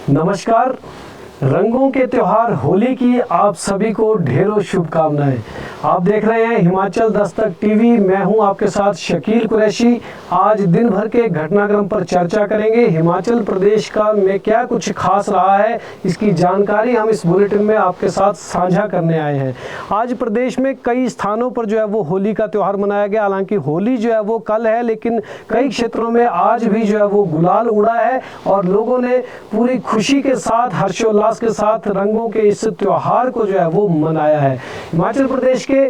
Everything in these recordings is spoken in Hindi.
नमस्कार। रंगों के त्योहार होली की आप सभी को ढेरों शुभकामनाएं। आप देख रहे हैं हिमाचल दस्तक टीवी। मैं हूं आपके साथ शकील कुरैशी। आज दिन भर के घटनाक्रम पर चर्चा करेंगे। हिमाचल प्रदेश का में क्या कुछ खास रहा है, इसकी जानकारी हम इस बुलेटिन में आपके साथ साझा करने आए हैं। आज प्रदेश में कई स्थानों पर जो है वो होली का त्यौहार मनाया गया। हालांकि होली जो है वो कल है, लेकिन कई क्षेत्रों में आज भी जो है वो गुलाल उड़ा है और लोगों ने पूरी खुशी के साथ, हर्षोल्लास के साथ रंगों के इस त्योहार को जो है वो मनाया है। हिमाचल प्रदेश के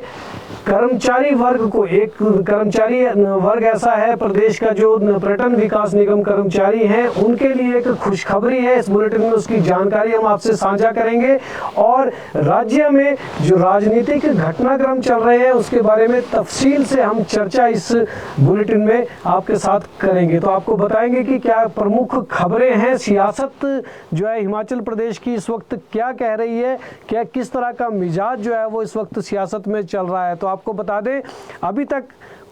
कर्मचारी वर्ग को, एक कर्मचारी वर्ग ऐसा है प्रदेश का जो पर्यटन विकास निगम कर्मचारी हैं, उनके लिए एक खुशखबरी है। इस बुलेटिन में उसकी जानकारी हम आपसे साझा करेंगे और राज्य में जो राजनीतिक घटनाक्रम चल रहे हैं उसके बारे में तफसील से हम चर्चा इस बुलेटिन में आपके साथ करेंगे। तो आपको बताएंगे कि क्या प्रमुख खबरें हैं, सियासत जो है हिमाचल प्रदेश की इस वक्त क्या कह रही है, क्या किस तरह का मिजाज जो है वो इस वक्त सियासत में चल रहा है। तो आपको बता दें, अभी तक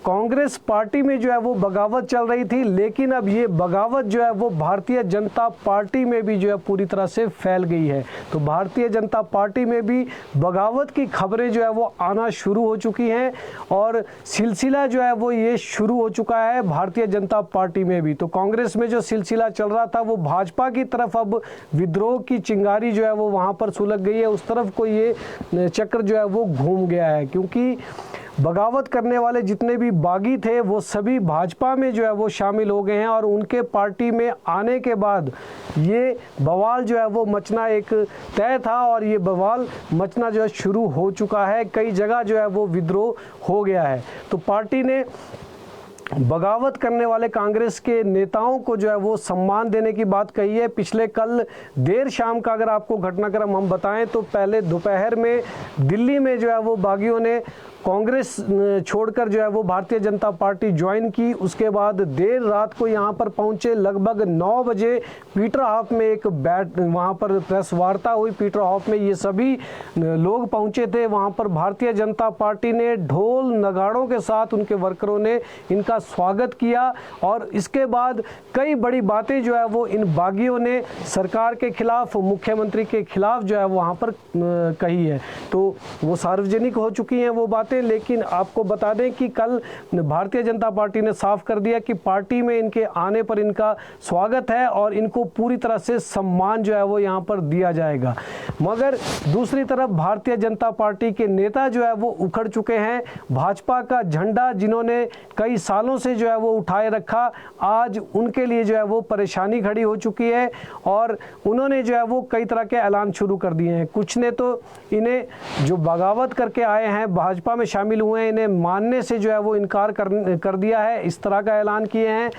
कांग्रेस पार्टी में जो है वो बगावत चल रही थी, लेकिन अब ये बगावत जो है वो भारतीय जनता पार्टी में भी जो है पूरी तरह से फैल गई है। तो भारतीय जनता पार्टी में भी बगावत की खबरें जो है वो आना शुरू हो चुकी हैं और सिलसिला जो है वो ये शुरू हो चुका है भारतीय जनता पार्टी में भी। तो कांग्रेस में जो सिलसिला चल रहा था वो भाजपा की तरफ अब विद्रोह की चिंगारी जो है वो वहाँ पर सुलग गई है, उस तरफ को ये चक्र जो है वो घूम गया है। क्योंकि बगावत करने वाले जितने भी बागी थे वो सभी भाजपा में जो है वो शामिल हो गए हैं और उनके पार्टी में आने के बाद ये बवाल जो है वो मचना एक तय था और ये बवाल मचना जो है शुरू हो चुका है। कई जगह जो है वो विद्रोह हो गया है। तो पार्टी ने बगावत करने वाले कांग्रेस के नेताओं को जो है वो सम्मान देने की बात कही है। पिछले कल देर शाम का अगर आपको घटनाक्रम हम बताएं तो पहले दोपहर में दिल्ली में जो है वो बागियों ने कांग्रेस छोड़कर जो है वो भारतीय जनता पार्टी ज्वाइन की। उसके बाद देर रात को यहाँ पर पहुँचे, लगभग 9 बजे पीटर हाफ में एक वहाँ पर प्रेस वार्ता हुई। पीटर हाफ में ये सभी लोग पहुँचे थे। वहाँ पर भारतीय जनता पार्टी ने ढोल नगाड़ों के साथ उनके वर्करों ने इनका स्वागत किया और इसके बाद कई बड़ी बातें जो है वो इन बागियों ने सरकार के खिलाफ, मुख्यमंत्री के खिलाफ जो है वहाँ पर कही है। तो वो सार्वजनिक हो चुकी हैं वो बातें, लेकिन आपको बता दें कि कल भारतीय जनता पार्टी ने साफ कर दिया कि पार्टी में इनके आने पर इनका स्वागत है और इनको पूरी तरह से सम्मान जो है वो यहाँ पर दिया जाएगा। मगर दूसरी तरफ भारतीय जनता पार्टी के नेता जो है वो उखड़ चुके हैं। भाजपा का झंडा जिन्होंने कई सालों से जो है वो उठाए रखा, आज उनके लिए जो है वो परेशानी खड़ी हो चुकी है और उन्होंने जो है वो कई तरह के ऐलान शुरू कर दिए हैं। कुछ ने तो इन्हें जो बगावत करके आए हैं, भाजपा में शामिल हुए हैं, इन्हें मानने से जो है वो इनकार कर दिया है, इस तरह का ऐलान किए हैं।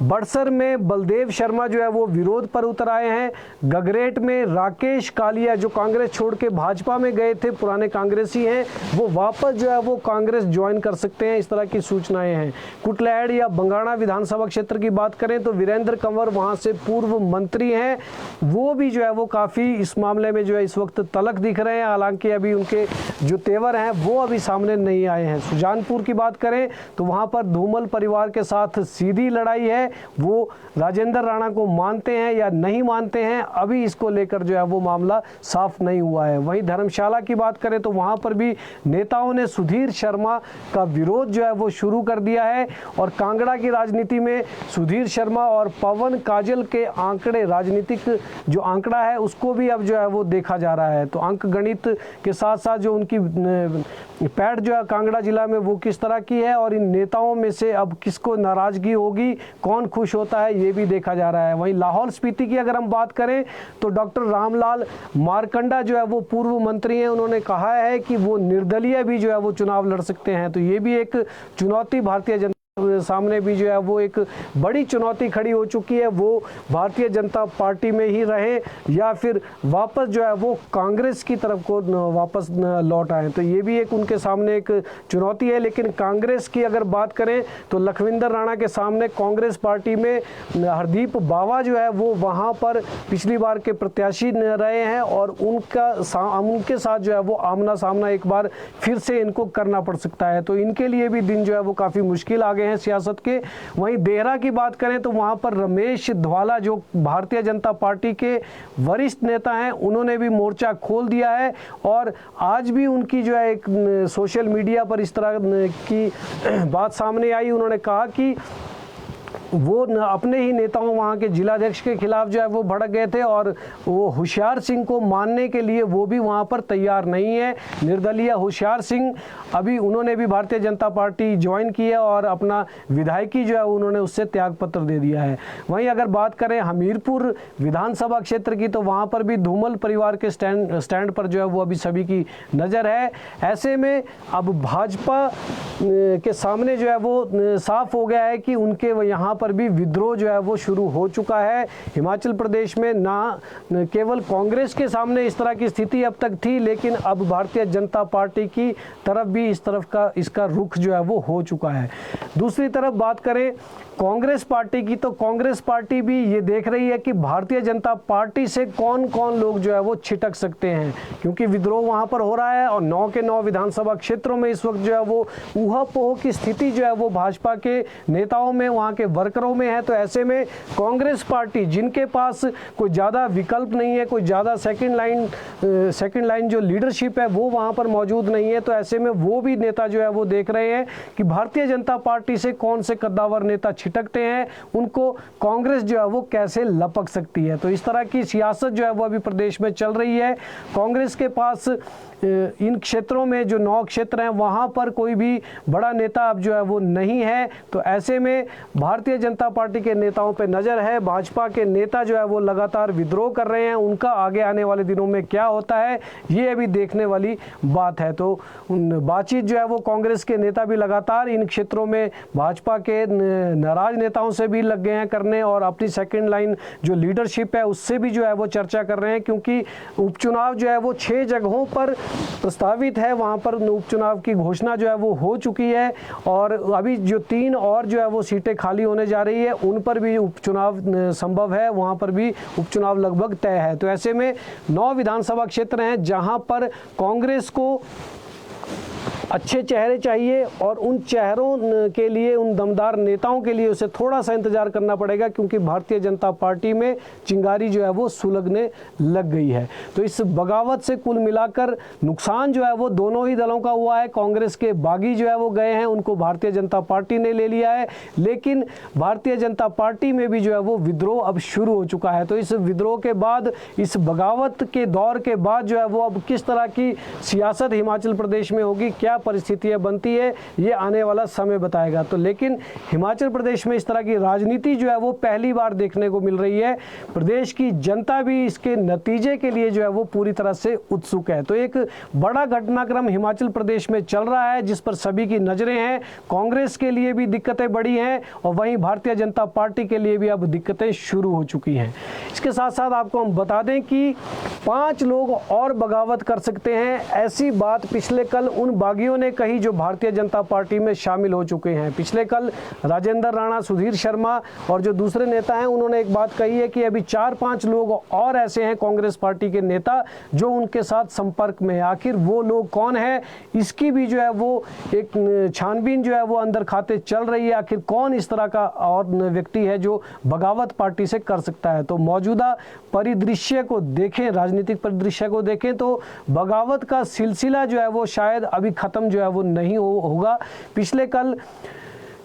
बड़सर में बलदेव शर्मा जो है वो विरोध पर उतर आए हैं। गगरेट में राकेश कालिया जो कांग्रेस छोड़ के भाजपा में गए थे, पुराने कांग्रेसी हैं, वो वापस जो है वो कांग्रेस ज्वाइन कर सकते हैं, इस तरह की सूचनाएं हैं। कुटलैहड़ या बंगाणा विधानसभा क्षेत्र की बात करें तो वीरेंद्र कंवर वहां से पूर्व मंत्री हैं, वो भी जो है वो काफ़ी इस मामले में जो है इस वक्त तलख दिख रहे हैं। हालांकि अभी उनके जो तेवर हैं वो अभी सामने नहीं आए हैं। सुजानपुर की बात करें तो वहां पर धूमल परिवार के साथ सीधी लड़ाई है। वो राजेंद्र राणा को मानते हैं या नहीं मानते हैं, अभी इसको लेकर जो है वो मामला साफ नहीं हुआ है। वहीं धर्मशाला की बात करें तो वहां पर भी नेताओं ने सुधीर शर्मा का विरोध जो है वो शुरू कर दिया है और कांगड़ा की राजनीति में सुधीर शर्मा और पवन काजल के आंकड़े, राजनीतिक जो आंकड़ा है उसको भी अब जो है वो देखा जा रहा है। तो अंक गणित के साथ साथ जो उनकी पैठ जो है कांगड़ा जिला में वो किस तरह की है और इन नेताओं में से अब किसको नाराजगी होगी, कौन खुश होता है, ये भी देखा जा रहा है। वहीं लाहौल स्पीति की अगर हम बात करें तो डॉक्टर रामलाल मारकंडा जो है वो पूर्व मंत्री हैं, उन्होंने कहा है कि वो निर्दलीय भी जो है वो चुनाव लड़ सकते हैं। तो ये भी एक चुनौती भारतीय जनता सामने भी जो है वो एक बड़ी चुनौती खड़ी हो चुकी है। वो भारतीय जनता पार्टी में ही रहे या फिर वापस जो है वो कांग्रेस की तरफ को वापस लौट आए, तो ये भी एक उनके सामने एक चुनौती है। लेकिन कांग्रेस की अगर बात करें तो लखविंदर राणा के सामने कांग्रेस पार्टी में हरदीप बावा जो है वो वहाँ पर पिछली बार के प्रत्याशी रहे हैं और उनके साथ जो है वो आमना सामना एक बार फिर से इनको करना पड़ सकता है। तो इनके लिए भी दिन जो है वो काफ़ी मुश्किल आ गए हैं। सियासत के। वहीं देहरा की बात करें तो वहाँ पर रमेश धवाला जो भारतीय जनता पार्टी के वरिष्ठ नेता हैं, उन्होंने भी मोर्चा खोल दिया है और आज भी उनकी जो है एक सोशल मीडिया पर इस तरह की बात सामने आई। उन्होंने कहा कि वो अपने ही नेताओं वहाँ के जिलाध्यक्ष के खिलाफ जो है वो भड़क गए थे और वो होशियार सिंह को मानने के लिए वो भी वहाँ पर तैयार नहीं है। निर्दलीय होशियार सिंह अभी उन्होंने भी भारतीय जनता पार्टी ज्वाइन की है और अपना विधायकी जो है उन्होंने उससे त्यागपत्र दे दिया है। वहीं अगर बात करें हमीरपुर विधानसभा क्षेत्र की तो वहाँ पर भी धूमल परिवार के स्टैंड पर जो है वो अभी सभी की नज़र है। ऐसे में अब भाजपा के सामने जो है वो साफ हो गया है कि उनके यहाँ पर भी विद्रोह जो है वो शुरू हो चुका है। हिमाचल प्रदेश में ना केवल कांग्रेस के सामने इस तरह की स्थिति अब तक थी, लेकिन अब भारतीय जनता पार्टी की तरफ भी इस तरफ का इसका रुख जो है वो हो चुका है। दूसरी तरफ बात करें कांग्रेस पार्टी की तो कांग्रेस पार्टी भी ये देख रही है कि भारतीय जनता पार्टी से कौन कौन लोग जो है वो छिटक सकते हैं, क्योंकि विद्रोह वहां पर हो रहा है और 9 के 9 विधानसभा क्षेत्रों में इस वक्त जो है वो ऊहापोह की स्थिति जो है वो भाजपा के नेताओं में, वहां के वर्करों में है। तो ऐसे में कांग्रेस पार्टी जिनके पास कोई ज़्यादा विकल्प नहीं है, कोई ज़्यादा सेकेंड लाइन जो लीडरशिप है वो वहाँ पर मौजूद नहीं है, तो ऐसे में वो भी नेता जो है वो देख रहे हैं कि भारतीय जनता पार्टी से कौन से कद्दावर नेता छिटकते हैं, उनको कांग्रेस जो है वो कैसे लपक सकती है। तो इस तरह की सियासत जो है वो अभी प्रदेश में चल रही है। कांग्रेस के पास इन क्षेत्रों में जो 9 क्षेत्र हैं वहाँ पर कोई भी बड़ा नेता अब जो है वो नहीं है। तो ऐसे में भारतीय जनता पार्टी के नेताओं पे नज़र है। भाजपा के नेता जो है वो लगातार विद्रोह कर रहे हैं, उनका आगे आने वाले दिनों में क्या होता है ये अभी देखने वाली बात है। तो बातचीत जो है वो कांग्रेस के नेता भी लगातार इन क्षेत्रों में भाजपा के नाराज नेताओं से भी लग गए हैं करने और अपनी सेकेंड लाइन जो लीडरशिप है उससे भी जो है वो चर्चा कर रहे हैं, क्योंकि उपचुनाव जो है वो 6 जगहों पर प्रस्तावित है। वहाँ पर उपचुनाव की घोषणा जो है वो हो चुकी है और अभी जो 3 और जो है वो सीटें खाली होने जा रही है उन पर भी उपचुनाव संभव है, वहाँ पर भी उपचुनाव लगभग तय है। तो ऐसे में 9 विधानसभा क्षेत्र हैं जहाँ पर कांग्रेस को अच्छे चेहरे चाहिए और उन चेहरों के लिए, उन दमदार नेताओं के लिए उसे थोड़ा सा इंतजार करना पड़ेगा, क्योंकि भारतीय जनता पार्टी में चिंगारी जो है वो सुलगने लग गई है। तो इस बगावत से कुल मिलाकर नुकसान जो है वो दोनों ही दलों का हुआ है। कांग्रेस के बागी जो है वो गए हैं, उनको भारतीय जनता पार्टी ने ले लिया है, लेकिन भारतीय जनता पार्टी में भी जो है वो विद्रोह अब शुरू हो चुका है। तो इस विद्रोह के बाद, इस बगावत के दौर के बाद जो है वो अब किस तरह की सियासत हिमाचल प्रदेश में होगी, क्या परिस्थितियां बनती है, ये आने वाला समय बताएगा। तो लेकिन हिमाचल प्रदेश में इस तरह की राजनीति जो है वो पहली बार देखने को मिल रही है। प्रदेश की जनता भी इसके नतीजे के लिए जो है वो पूरी तरह से उत्सुक है। तो एक बड़ा घटनाक्रम हिमाचल प्रदेश में चल रहा है जिस पर सभी की नजरें हैं। कांग्रेस के लिए भी दिक्कतें बड़ी हैं और वहीं भारतीय जनता पार्टी के लिए भी अब दिक्कतें शुरू हो चुकी हैं। इसके साथ साथ आपको हम बता दें कि 5 लोग और बगावत कर सकते हैं, ऐसी बात पिछले कल उन बागियों ने कही जो भारतीय जनता पार्टी में शामिल हो चुके हैं। पिछले कल राजेंद्र राणा, सुधीर शर्मा और जो दूसरे नेता हैं उन्होंने एक बात कही है कि अभी 4-5 लोग और ऐसे हैं कांग्रेस पार्टी के नेता जो उनके साथ संपर्क में है। आखिर वो लोग कौन है, इसकी भी जो है वो एक छानबीन जो है वो अंदर खाते चल रही है। आखिर कौन इस तरह का और व्यक्ति है जो बगावत पार्टी से कर सकता है। तो मौजूदा परिदृश्य को देखें, राजनीतिक परिदृश्य को देखें तो बगावत का सिलसिला जो है वो शायद अभी खत्म जो है वो नहीं होगा। पिछले कल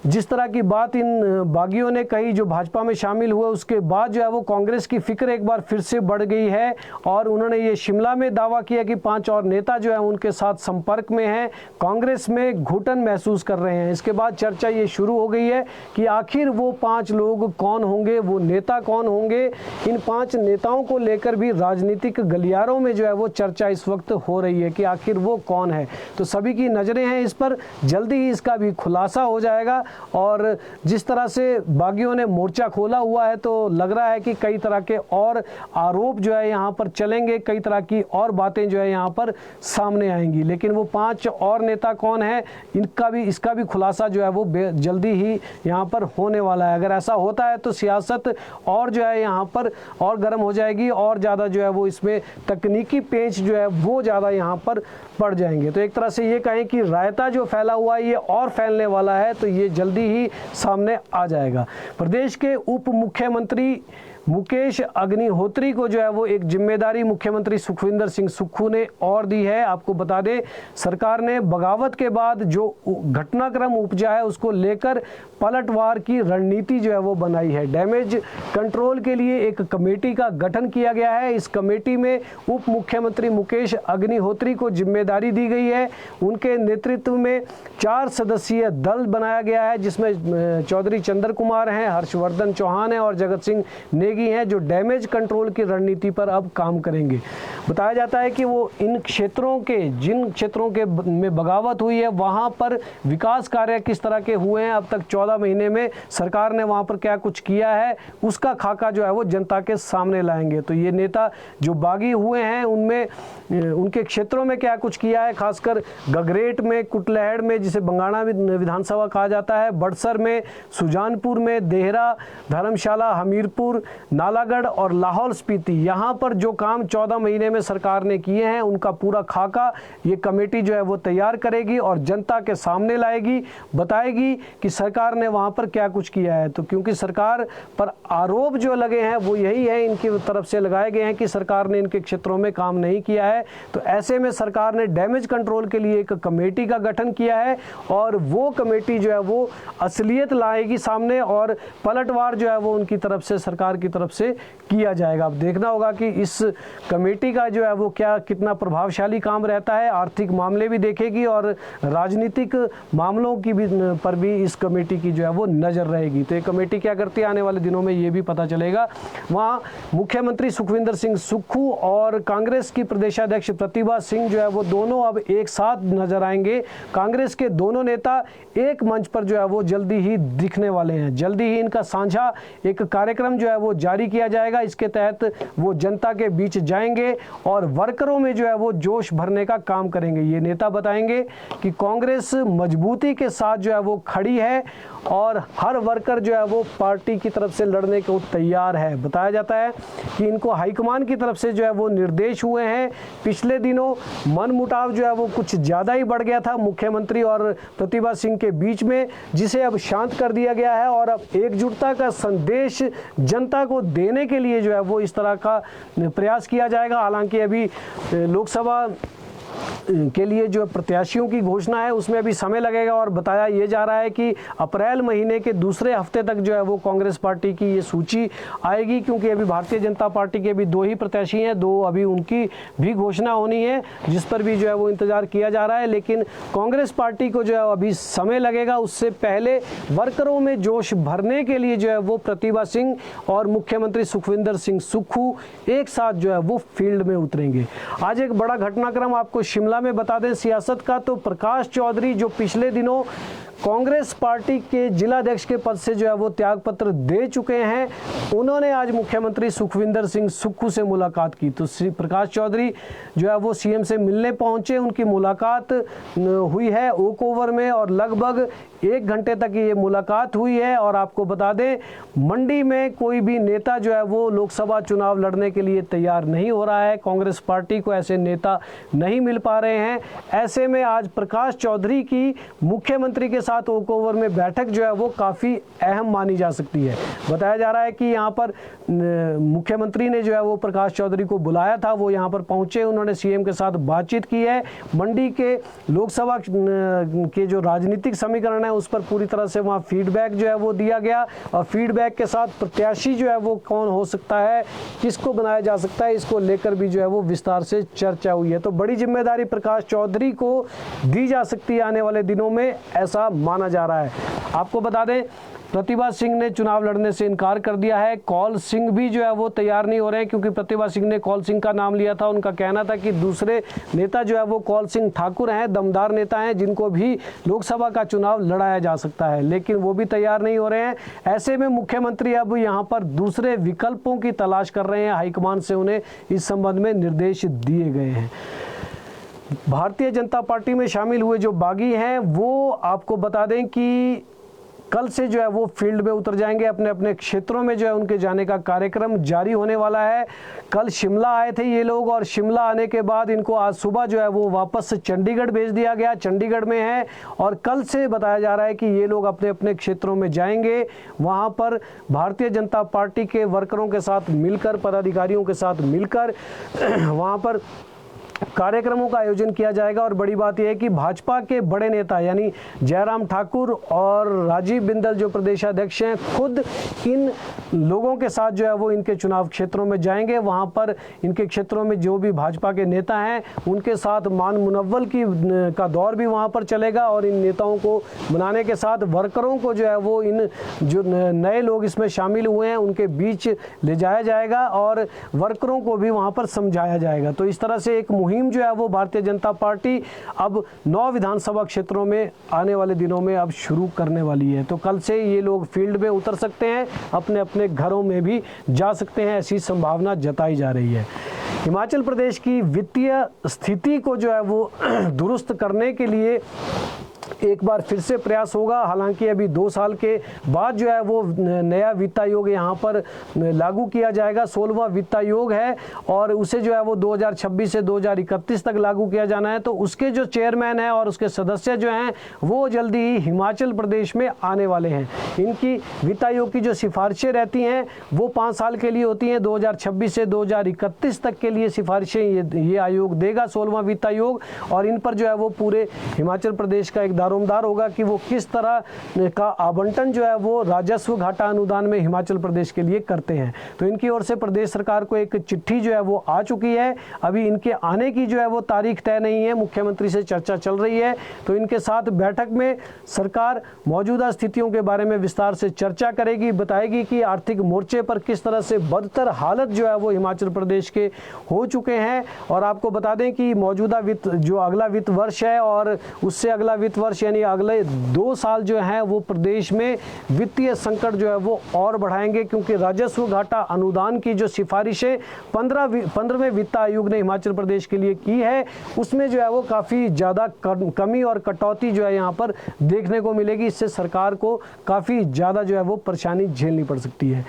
जिस तरह की बात इन बागियों ने कही जो भाजपा में शामिल हुए, उसके बाद जो है वो कांग्रेस की फिक्र एक बार फिर से बढ़ गई है और उन्होंने ये शिमला में दावा किया कि 5 और नेता जो है उनके साथ संपर्क में हैं, कांग्रेस में घुटन महसूस कर रहे हैं। इसके बाद चर्चा ये शुरू हो गई है कि आखिर वो 5 लोग कौन होंगे, वो नेता कौन होंगे। इन 5 नेताओं को लेकर भी राजनीतिक गलियारों में जो है वो चर्चा इस वक्त हो रही है कि आखिर वो कौन है। तो सभी की नज़रें हैं इस पर, जल्दी ही इसका भी खुलासा हो जाएगा। और जिस तरह से बागियों ने मोर्चा खोला हुआ है तो लग रहा है कि कई तरह के और आरोप जो है यहाँ पर चलेंगे, कई तरह की और बातें जो है यहाँ पर सामने आएंगी। लेकिन वो 5 और नेता कौन है, इसका भी खुलासा जो है वो जल्दी ही यहाँ पर होने वाला है। अगर ऐसा होता है तो सियासत और जो है यहाँ पर और गर्म हो जाएगी और ज़्यादा जो है वो इसमें तकनीकी पेंच जो है वो ज़्यादा यहाँ पर पड़ जाएंगे। तो एक तरह से ये कहें कि रायता जो फैला हुआ है ये और फैलने वाला है, तो ये जल्दी ही सामने आ जाएगा। प्रदेश के उप मुख्यमंत्री मुकेश अग्निहोत्री को जो है वो एक जिम्मेदारी मुख्यमंत्री सुखविंदर सिंह सुक्खू ने और दी है। आपको बता दें, सरकार ने बगावत के बाद जो घटनाक्रम उपजा है उसको लेकर पलटवार की रणनीति जो है वो बनाई है। डैमेज कंट्रोल के लिए एक कमेटी का गठन किया गया है। इस कमेटी में उप मुख्यमंत्री मुकेश अग्निहोत्री को जिम्मेदारी दी गई है। उनके नेतृत्व में 4 सदस्यीय दल बनाया गया है, जिसमें चौधरी चंद्र कुमार हैं, हर्षवर्धन चौहान हैं और जगत सिंह नेगी हैं, जो डैमेज कंट्रोल की रणनीति पर अब काम करेंगे। बताया जाता है कि वो इन क्षेत्रों के जिन क्षेत्रों के में बगावत हुई है वहाँ पर विकास कार्य किस तरह के हुए हैं, अब तक 14 महीने में सरकार ने वहाँ पर क्या कुछ किया है, उसका खाका जो है वो जनता के सामने लाएंगे। तो ये नेता जो बागी हुए हैं उनमें उनके क्षेत्रों में क्या कुछ किया है, खासकर गगरेट में, कुटलहड़ में जिसे बंगाणा विधानसभा कहा जाता है, बड़सर में, सुजानपुर में, देहरा, धर्मशाला, हमीरपुर, नालागढ़ और लाहौल स्पीति, यहाँ पर जो काम 14 महीने में सरकार ने किए हैं उनका पूरा खाका ये कमेटी जो है वो तैयार करेगी और जनता के सामने लाएगी, बताएगी कि सरकार ने वहाँ पर क्या कुछ किया है। तो क्योंकि सरकार पर आरोप जो लगे हैं वो यही है, इनकी तरफ से लगाए गए हैं कि सरकार ने इनके क्षेत्रों में काम नहीं किया है, तो ऐसे में सरकार ने डैमेज कंट्रोल के लिए एक कमेटी का गठन किया है और वो कमेटी जो है वो असलियत लाएगी सामने और पलटवार जो है वो उनकी तरफ से, सरकार की तरफ से किया जाएगा। अब देखना होगा कि इस कमेटी का जो है वो क्या कितना प्रभावशाली काम रहता है। आर्थिक मामले भी देखेगी और राजनीतिक मामलों की भी पर भी इस कमेटी की जो है वो नज़र रहेगी। तो ये कमेटी क्या करती है आने वाले दिनों में ये भी पता चलेगा। वहाँ मुख्यमंत्री सुखविंदर सिंह सुक्खू और कांग्रेस की प्रदेशाध्यक्ष प्रतिभा सिंह जो है वो दोनों अब एक साथ नजर आएंगे। कांग्रेस के दोनों नेता एक मंच पर जो है वो जल्दी ही दिखने वाले हैं। जल्दी ही इनका साझा एक कार्यक्रम जो है वो जारी किया जाएगा। इसके तहत वो जनता के बीच जाएंगे और वर्करों में जो है वो जोश भरने का काम करेंगे। ये नेता बताएंगे कि कांग्रेस मजबूती के साथ जो है वो खड़ी है और हर वर्कर जो है वो पार्टी की तरफ से लड़ने को तैयार है। बताया जाता है कि इनको हाईकमान की तरफ से जो है वो निर्देश हुए हैं। पिछले दिनों मनमुटाव जो है वो कुछ ज़्यादा ही बढ़ गया था मुख्यमंत्री और प्रतिभा सिंह के बीच में, जिसे अब शांत कर दिया गया है और अब एकजुटता का संदेश जनता को देने के लिए जो है वो इस तरह का प्रयास किया जाएगा। हालांकि अभी लोकसभा के लिए जो प्रत्याशियों की घोषणा है उसमें अभी समय लगेगा और बताया ये जा रहा है कि अप्रैल महीने के दूसरे हफ्ते तक जो है वो कांग्रेस पार्टी की ये सूची आएगी, क्योंकि अभी भारतीय जनता पार्टी के भी 2 ही प्रत्याशी हैं, 2 अभी उनकी भी घोषणा होनी है जिस पर भी जो है वो इंतजार किया जा रहा है। लेकिन कांग्रेस पार्टी को जो है अभी समय लगेगा। उससे पहले वर्करों में जोश भरने के लिए जो है वो प्रतिभा सिंह और मुख्यमंत्री सुखविंदर सिंह सुक्खू एक साथ जो है वो फील्ड में उतरेंगे। आज एक बड़ा घटनाक्रम आपको शिमला में बता दें सियासत का, तो प्रकाश चौधरी जो पिछले दिनों कांग्रेस पार्टी के जिलाध्यक्ष के पद से जो है वो त्यागपत्र दे चुके हैं, उन्होंने आज मुख्यमंत्री सुखविंदर सिंह सुक्खू से मुलाकात की। तो प्रकाश चौधरी जो है वो सीएम से मिलने पहुंचे, उनकी मुलाकात हुई है ओक ओवर में और लगभग 1 घंटे तक ये मुलाकात हुई है। और आपको बता दें, मंडी में कोई भी नेता जो है वो लोकसभा चुनाव लड़ने के लिए तैयार नहीं हो रहा है। कांग्रेस पार्टी को ऐसे नेता नहीं मिल पा रहे हैं। ऐसे में आज प्रकाश चौधरी की मुख्यमंत्री के साथ ओक ओवर में बैठक जो है वो काफ़ी अहम मानी जा सकती है। बताया जा रहा है कि यहाँ पर मुख्यमंत्री ने जो है वो प्रकाश चौधरी को बुलाया था, वो यहाँ पर पहुँचे, उन्होंने सीएम के साथ बातचीत की है। मंडी के लोकसभा के जो राजनीतिक समीकरण है उस पर पूरी तरह से वहाँ फीडबैक जो है वो दिया गया और फीडबैक के साथ प्रत्याशी जो है वो कौन हो सकता है, किसको बनाया जा सकता है, इसको लेकर भी जो है वो विस्तार से चर्चा हुई है। तो बड़ी जिम्मेदारी प्रकाश चौधरी को दी जा सकती है आने वाले दिनों में, ऐसा माना जा रहा है। आपको बता दें, प्रतिभा सिंह ने चुनाव लड़ने से इनकार कर दिया है। कौल सिंह भी जो है वो तैयार नहीं हो रहे हैं, क्योंकि प्रतिभा सिंह ने कौल सिंह का नाम लिया था। उनका कहना था कि दूसरे नेता जो है वो कौल सिंह ठाकुर हैं, दमदार नेता हैं, जिनको भी लोकसभा का चुनाव लड़ाया जा सकता है, लेकिन वो भी तैयार नहीं हो रहे हैं। ऐसे में मुख्यमंत्री अब यहाँ पर दूसरे विकल्पों की तलाश कर रहे हैं। हाईकमान से उन्हें इस संबंध में निर्देश दिए गए हैं। भारतीय जनता पार्टी में शामिल हुए जो बागी हैं वो आपको बता दें कि कल से जो है वो फील्ड में उतर जाएंगे, अपने अपने क्षेत्रों में जो है उनके जाने का कार्यक्रम जारी होने वाला है। कल शिमला आए थे ये लोग और शिमला आने के बाद इनको आज सुबह जो है वो वापस से चंडीगढ़ भेज दिया गया, चंडीगढ़ में है और कल से बताया जा रहा है कि ये लोग अपने अपने क्षेत्रों में जाएंगे, वहाँ पर भारतीय जनता पार्टी के वर्करों के साथ मिलकर, पदाधिकारियों के साथ मिलकर वहाँ पर कार्यक्रमों का आयोजन किया जाएगा। और बड़ी बात यह है कि भाजपा के बड़े नेता यानी जयराम ठाकुर और राजीव बिंदल जो प्रदेशाध्यक्ष हैं, खुद इन लोगों के साथ जो है वो इनके चुनाव क्षेत्रों में जाएंगे। वहां पर इनके क्षेत्रों में जो भी भाजपा के नेता हैं उनके साथ मान मुनव्वल का दौर भी वहां पर चलेगा और इन नेताओं को मनाने के साथ वर्करों को जो है वो इन जो नए लोग इसमें शामिल हुए हैं उनके बीच ले जाया जाएगा और वर्करों को भी वहां पर समझाया जाएगा। तो इस तरह से एक मुहिम जो है वो भारतीय जनता पार्टी अब 9 विधानसभा क्षेत्रों में आने वाले दिनों में अब शुरू करने वाली है। तो कल से ये लोग फील्ड में उतर सकते हैं, अपने अपने घरों में भी जा सकते हैं, ऐसी संभावना जताई जा रही है। हिमाचल प्रदेश की वित्तीय स्थिति को जो है वो दुरुस्त करने के लिए एक बार फिर से प्रयास होगा। हालांकि अभी 2 साल के बाद जो है वो नया वित्त आयोग यहाँ पर लागू किया जाएगा। 16वां वित्त आयोग है और उसे जो है वो 2026 से 2031 तक लागू किया जाना है। तो उसके जो चेयरमैन है और उसके सदस्य जो हैं वो जल्दी ही हिमाचल प्रदेश में आने वाले हैं। इनकी वित्त आयोग की जो सिफारिशें रहती हैं वो 5 साल के लिए होती हैं। 2026 से 2031 तक के लिए सिफारिशें ये आयोग देगा, 16वां वित्त आयोग, और इन पर जो है वो पूरे हिमाचल प्रदेश का एक दारोमदार होगा कि वो किस तरह का आवंटन जो है वो राजस्व घाटा अनुदान में हिमाचल प्रदेश के लिए करते हैं। तो इनकी ओर से प्रदेश सरकार को एक चिट्ठी जो है वो आ चुकी है। अभी इनके आने की जो है वो तारीख तय नहीं है, मुख्यमंत्री से चर्चा चल रही है। तो इनके साथ बैठक में सरकार मौजूदा स्थितियों के बारे में विस्तार से चर्चा करेगी, बताएगी कि आर्थिक मोर्चे पर किस तरह से बदतर हालत जो है वो हिमाचल प्रदेश के हो चुके हैं। और आपको बता दें कि मौजूदा वित्त जो अगला वित्त वर्ष है और उससे अगला वित्त वर्ष यानी अगले 2 साल जो है वो प्रदेश में वित्तीय संकट जो है वो और बढ़ाएंगे, क्योंकि राजस्व घाटा अनुदान की जो सिफारिशें 15वें वित्त आयोग ने हिमाचल प्रदेश के लिए की है उसमें जो है वो काफ़ी ज़्यादा कमी और कटौती जो है यहाँ पर देखने को मिलेगी। इससे सरकार को काफ़ी ज़्यादा जो है वो परेशानी झेलनी पड़ सकती है।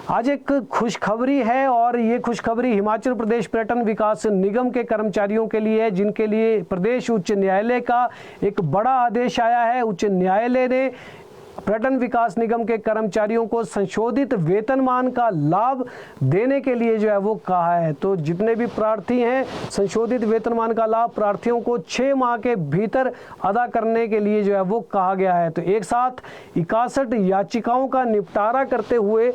आज एक खुशखबरी है और ये खुशखबरी हिमाचल प्रदेश पर्यटन विकास निगम के कर्मचारियों के लिए है, जिनके लिए प्रदेश उच्च न्यायालय का एक बड़ा आदेश आया है। उच्च न्यायालय ने पर्यटन विकास निगम के कर्मचारियों को संशोधित वेतनमान का लाभ देने के लिए जो है वो कहा है। तो जितने भी प्रार्थी हैं संशोधित वेतनमान का लाभ प्रार्थियों को 6 माह के भीतर अदा करने के लिए जो है वो कहा गया है। तो एक साथ 61 याचिकाओं का निपटारा करते हुए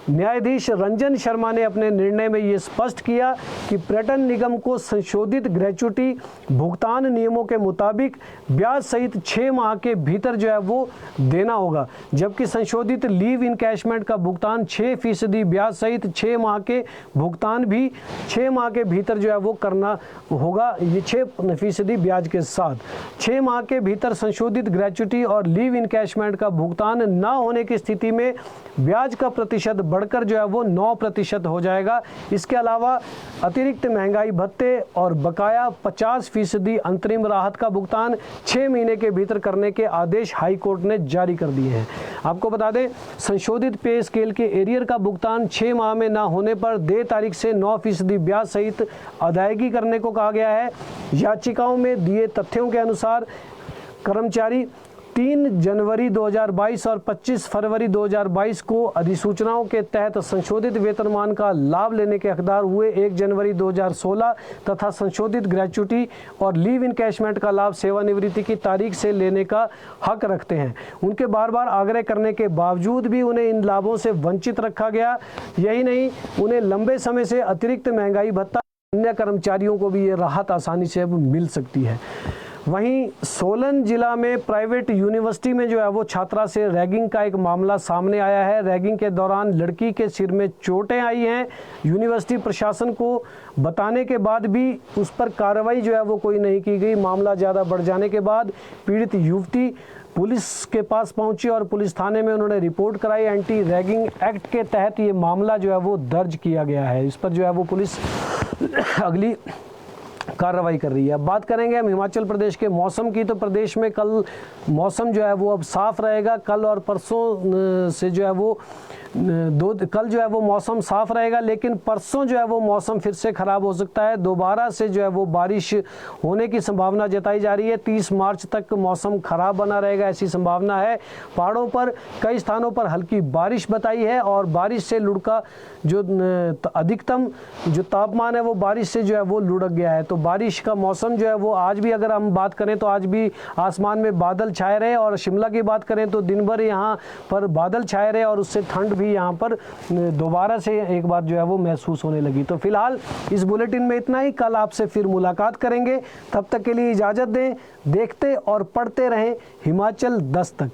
न्यायाधीश रंजन शर्मा ने अपने निर्णय में ये स्पष्ट किया कि पर्यटन निगम को संशोधित ग्रेच्युटी भुगतान नियमों के मुताबिक ब्याज सहित 6 माह के भीतर जो है वो देना होगा, जबकि संशोधित लीव इनकैशमेंट का भुगतान 6% ब्याज सहित 6 माह के भुगतान भी 6 माह के भीतर जो है वो करना होगा। ये 6% ब्याज के साथ 6 माह के भीतर संशोधित ग्रेच्युटी और लीव इनकैशमेंट का भुगतान न होने की स्थिति में ब्याज का प्रतिशत बढ़कर जो है वो 9% हो जाएगा। इसके अलावा अतिरिक्त महंगाई भत्ते और बकाया 50% अंतरिम राहत का भुगतान 6 महीने के भीतर करने के आदेश हाई कोर्ट ने जारी कर दिए हैं। आपको बता दें संशोधित पे स्केल के एरियर का भुगतान 6 माह में ना होने पर देय तारीख से 9% ब्याज सहित अदायगी करने को कहा गया है। याचिकाओं में दिए तथ्यों के अनुसार कर्मचारी 3 जनवरी 2022 और 25 फरवरी 2022 को अधिसूचनाओं के तहत संशोधित वेतनमान का लाभ लेने के हकदार हुए। 1 जनवरी 2016 तथा संशोधित ग्रेच्युटी और लीव इनकैशमेंट का लाभ सेवानिवृत्ति की तारीख से लेने का हक रखते हैं। उनके बार बार आग्रह करने के बावजूद भी उन्हें इन लाभों से वंचित रखा गया। यही नहीं, उन्हें लंबे समय से अतिरिक्त महंगाई भत्ता, अन्य कर्मचारियों को भी ये राहत आसानी से अब मिल सकती है। वहीं सोलन जिला में प्राइवेट यूनिवर्सिटी में जो है वो छात्रा से रैगिंग का एक मामला सामने आया है। रैगिंग के दौरान लड़की के सिर में चोटें आई हैं। यूनिवर्सिटी प्रशासन को बताने के बाद भी उस पर कार्रवाई जो है वो कोई नहीं की गई। मामला ज़्यादा बढ़ जाने के बाद पीड़ित युवती पुलिस के पास पहुंची और पुलिस थाने में उन्होंने रिपोर्ट कराई। एंटी रैगिंग एक्ट के तहत ये मामला जो है वो दर्ज किया गया है। इस पर जो है वो पुलिस अगली कार्रवाई कर रही है। अब बात करेंगे हम हिमाचल प्रदेश के मौसम की, तो प्रदेश में कल मौसम जो है वो अब साफ़ रहेगा। कल और परसों से जो है वो कल जो है वो मौसम साफ़ रहेगा, लेकिन परसों जो है वो मौसम फिर से ख़राब हो सकता है। दोबारा से जो है वो बारिश होने की संभावना जताई जा रही है। 30 मार्च तक मौसम ख़राब बना रहेगा, ऐसी संभावना है। पहाड़ों पर कई स्थानों पर हल्की बारिश बताई है, और बारिश से लुढ़का जो अधिकतम जो तापमान है वो बारिश से जो है वो लुढ़क गया है। तो बारिश का मौसम जो है वो आज भी, अगर हम बात करें तो आज भी आसमान में बादल छाए रहे, और शिमला की बात करें तो दिन भर यहाँ पर बादल छाए रहे, और उससे ठंड भी यहाँ पर दोबारा से एक बार जो है वो महसूस होने लगी। तो फिलहाल इस बुलेटिन में इतना ही। कल आपसे फिर मुलाकात करेंगे, तब तक के लिए इजाज़त दें। देखते और पढ़ते रहें हिमाचल दस्तक।